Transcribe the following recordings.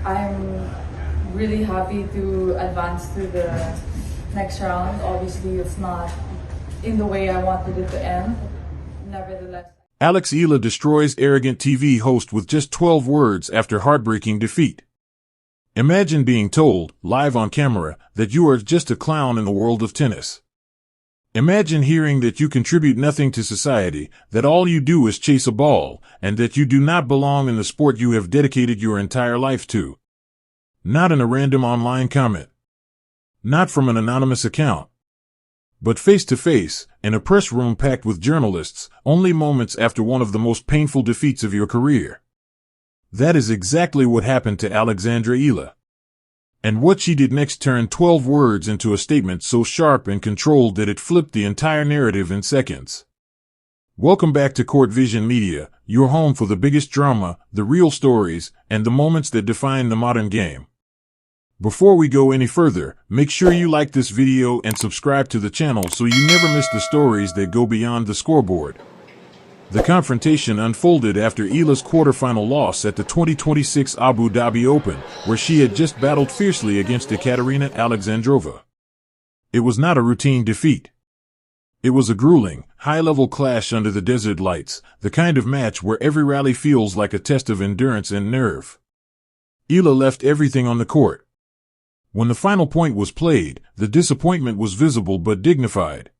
I'm really happy to advance to the next round. Obviously, it's not in the way I wanted it to end. Nevertheless, Alex Eala destroys arrogant TV host with just 12 words after heartbreaking defeat. Imagine being told, live on camera, that you are just a clown in the world of tennis. Imagine hearing that you contribute nothing to society, that all you do is chase a ball, and that you do not belong in the sport you have dedicated your entire life to. Not in a random online comment. Not from an anonymous account. But face to face, in a press room packed with journalists, only moments after one of the most painful defeats of your career. That is exactly what happened to Alexandra Eala. And what she did next turned 12 words into a statement so sharp and controlled that it flipped the entire narrative in seconds. Welcome back to Court Vision Media, your home for the biggest drama, the real stories, and the moments that define the modern game. Before we go any further, make sure you like this video and subscribe to the channel so you never miss the stories that go beyond the scoreboard. The confrontation unfolded after Eala's quarterfinal loss at the 2026 Abu Dhabi Open, where she had just battled fiercely against Ekaterina Alexandrova. It was not a routine defeat. It was a grueling, high-level clash under the desert lights, the kind of match where every rally feels like a test of endurance and nerve. Eala left everything on the court. When the final point was played, the disappointment was visible but dignified.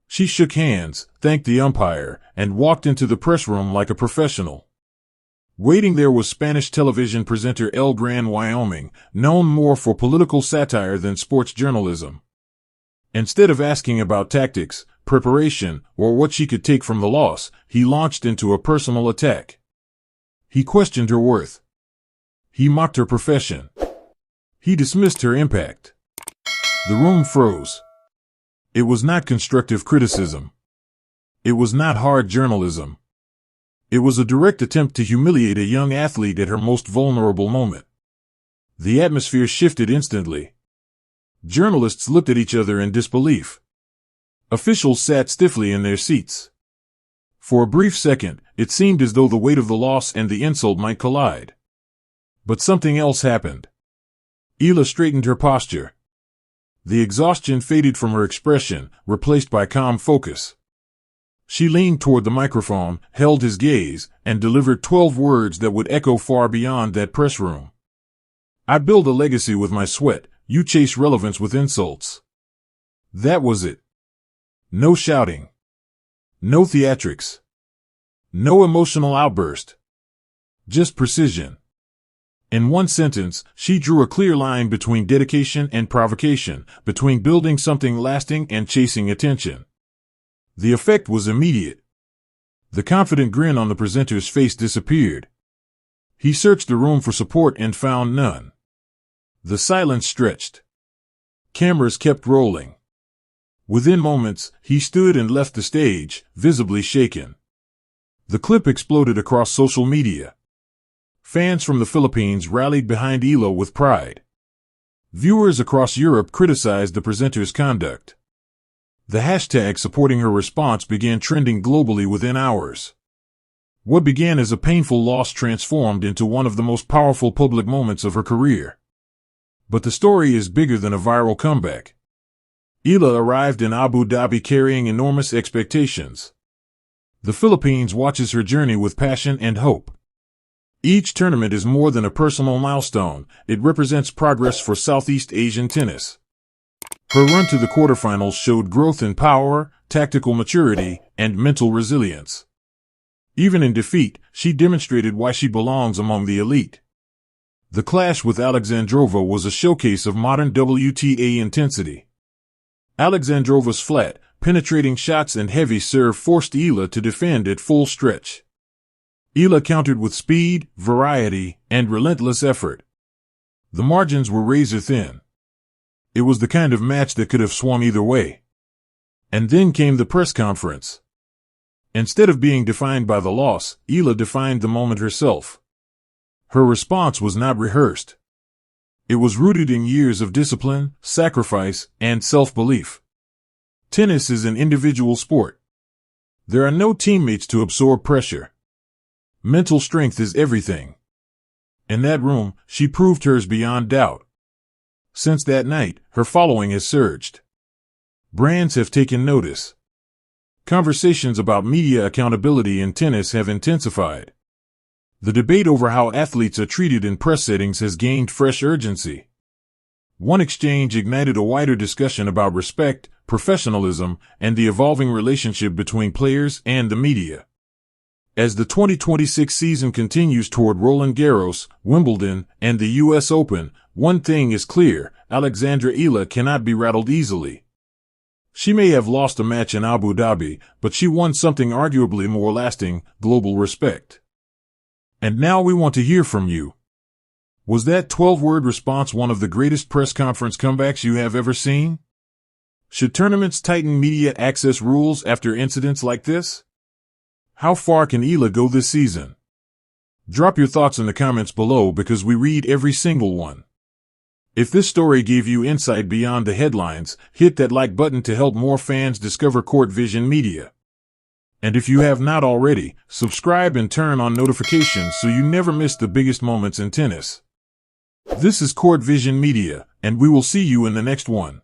She shook hands, thanked the umpire, and walked into the press room like a professional. Waiting there was Spanish television presenter El Gran Wyoming, known more for political satire than sports journalism. Instead of asking about tactics, preparation, or what she could take from the loss, he launched into a personal attack. He questioned her worth. He mocked her profession. He dismissed her impact. The room froze. It was not constructive criticism. It was not hard journalism. It was a direct attempt to humiliate a young athlete at her most vulnerable moment. The atmosphere shifted instantly. Journalists looked at each other in disbelief. Officials sat stiffly in their seats. For a brief second, it seemed as though the weight of the loss and the insult might collide. But something else happened. Eala straightened her posture. The exhaustion faded from her expression, replaced by calm focus. She leaned toward the microphone, held his gaze, and delivered 12 words that would echo far beyond that press room. I build a legacy with my sweat, you chase relevance with insults. That was it. No shouting. No theatrics. No emotional outburst. Just precision. In one sentence, she drew a clear line between dedication and provocation, between building something lasting and chasing attention. The effect was immediate. The confident grin on the presenter's face disappeared. He searched the room for support and found none. The silence stretched. Cameras kept rolling. Within moments, he stood and left the stage, visibly shaken. The clip exploded across social media. Fans from the Philippines rallied behind Eala with pride. Viewers across Europe criticized the presenter's conduct. The hashtag supporting her response began trending globally within hours. What began as a painful loss transformed into one of the most powerful public moments of her career. But the story is bigger than a viral comeback. Eala arrived in Abu Dhabi carrying enormous expectations. The Philippines watches her journey with passion and hope. Each tournament is more than a personal milestone, it represents progress for Southeast Asian tennis. Her run to the quarterfinals showed growth in power, tactical maturity, and mental resilience. Even in defeat, she demonstrated why she belongs among the elite. The clash with Alexandrova was a showcase of modern WTA intensity. Alexandrova's flat, penetrating shots and heavy serve forced Eala to defend at full stretch. Eala countered with speed, variety, and relentless effort. The margins were razor thin. It was the kind of match that could have swung either way. And then came the press conference. Instead of being defined by the loss, Eala defined the moment herself. Her response was not rehearsed. It was rooted in years of discipline, sacrifice, and self-belief. Tennis is an individual sport. There are no teammates to absorb pressure. Mental strength is everything. In that room, she proved hers beyond doubt. Since that night, her following has surged. Brands have taken notice. Conversations about media accountability in tennis have intensified. The debate over how athletes are treated in press settings has gained fresh urgency. One exchange ignited a wider discussion about respect, professionalism, and the evolving relationship between players and the media. As the 2026 season continues toward Roland Garros, Wimbledon, and the U.S. Open, one thing is clear: Alexandra Eala cannot be rattled easily. She may have lost a match in Abu Dhabi, but she won something arguably more lasting: global respect. And now we want to hear from you. Was that 12-word response one of the greatest press conference comebacks you have ever seen? Should tournaments tighten media access rules after incidents like this? How far can Eala go this season? Drop your thoughts in the comments below because we read every single one. If this story gave you insight beyond the headlines, hit that like button to help more fans discover Court Vision Media. And if you have not already, subscribe and turn on notifications so you never miss the biggest moments in tennis. This is Court Vision Media, and we will see you in the next one.